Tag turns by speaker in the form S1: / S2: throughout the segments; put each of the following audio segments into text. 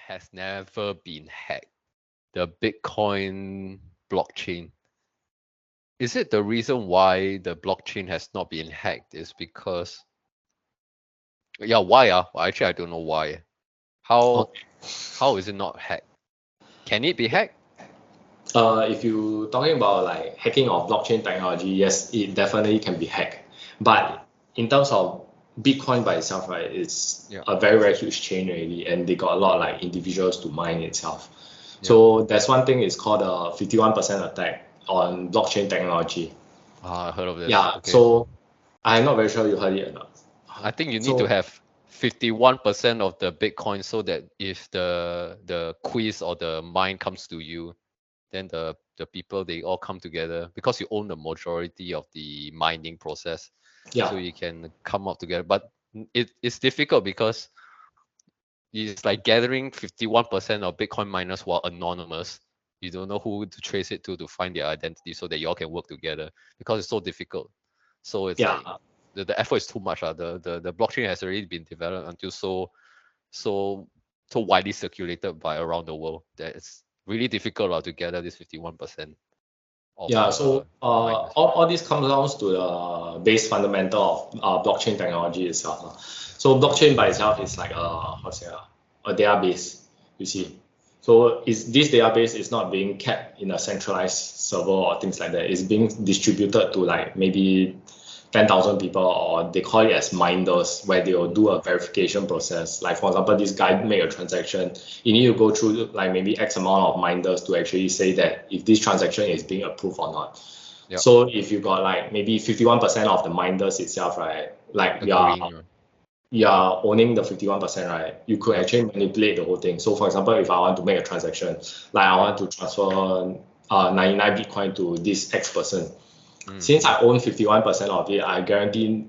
S1: has never been hacked. The Bitcoin blockchain. Is it the reason why the blockchain has not been hacked is because why? Well, actually, I don't know why. How is it not hacked? Can it be hacked?
S2: If you talking about like hacking of blockchain technology, yes, it definitely can be hacked. But in terms of Bitcoin by itself, right, it's a very, very huge chain already, and they got a lot of like individuals to mine itself. So there's one thing, it's called a 51% attack on blockchain technology.
S1: I heard of this.
S2: Yeah,
S1: Okay.
S2: so I'm not very sure you heard it or not.
S1: I think you need to have 51% of the Bitcoin so that if the quiz or the mine comes to you, then the people, they all come together because you own the majority of the mining process.
S2: Yeah.
S1: So you can come up together. But it's difficult because it's like gathering 51% of Bitcoin miners who are anonymous. You don't know who to trace it to find their identity so that you all can work together because it's so difficult. So it's like the effort is too much. The blockchain has already been developed until so widely circulated by around the world that it's really difficult to gather this 51%.
S2: So all this comes down to the base fundamental of blockchain technology itself. So blockchain by itself is like a database, you see. So this database is not being kept in a centralized server or things like that. It's being distributed to like maybe 10,000 people, or they call it as minders, where they will do a verification process. Like for example, this guy make a transaction, you need to go through like maybe X amount of minders to actually say that if this transaction is being approved or not. So if you got like maybe 51% of the minders itself, right, like you are owning the 51%, right, you could actually manipulate the whole thing. So for example, if I want to make a transaction, like I want to transfer 99 Bitcoin to this X person, since I own 51% of it, I guarantee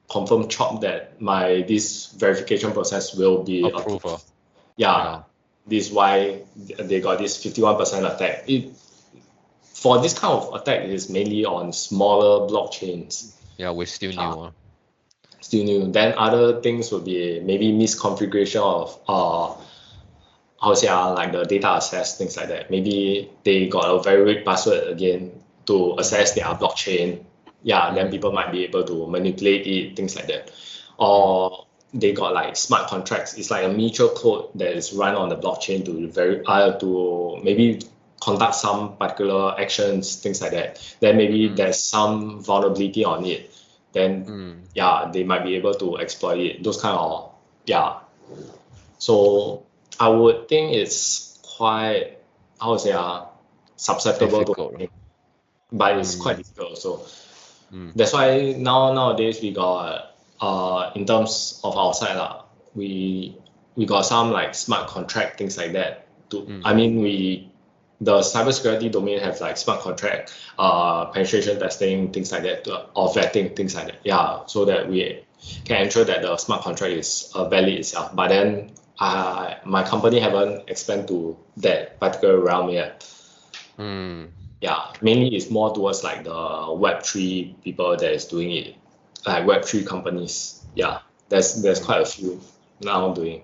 S2: confirm chop that this verification process will be approved. This is why they got this 51% attack. For this kind of attack, it is mainly on smaller blockchains.
S1: Yeah, we're still new.
S2: Still new. Then other things would be maybe misconfiguration of like the data access, things like that. Maybe they got a very weak password again to access their blockchain. Then people might be able to manipulate it, things like that. Or they got like smart contracts. It's like a mutual code that is run on the blockchain to maybe conduct some particular actions, things like that. Then maybe there's some vulnerability on it. Then they might be able to exploit it. Those kind of So I would think it's quite susceptible to, but it's quite difficult. So that's why nowadays we got in terms of our side we got some like smart contract, things like that. I mean the cybersecurity domain have like smart contract, penetration testing, things like that, or vetting, things like that. So that we can ensure that the smart contract is valid itself. But then my company haven't expanded to that particular realm yet. Mainly it's more towards like the Web3 people that is doing it, like Web3 companies. There's quite a few now doing.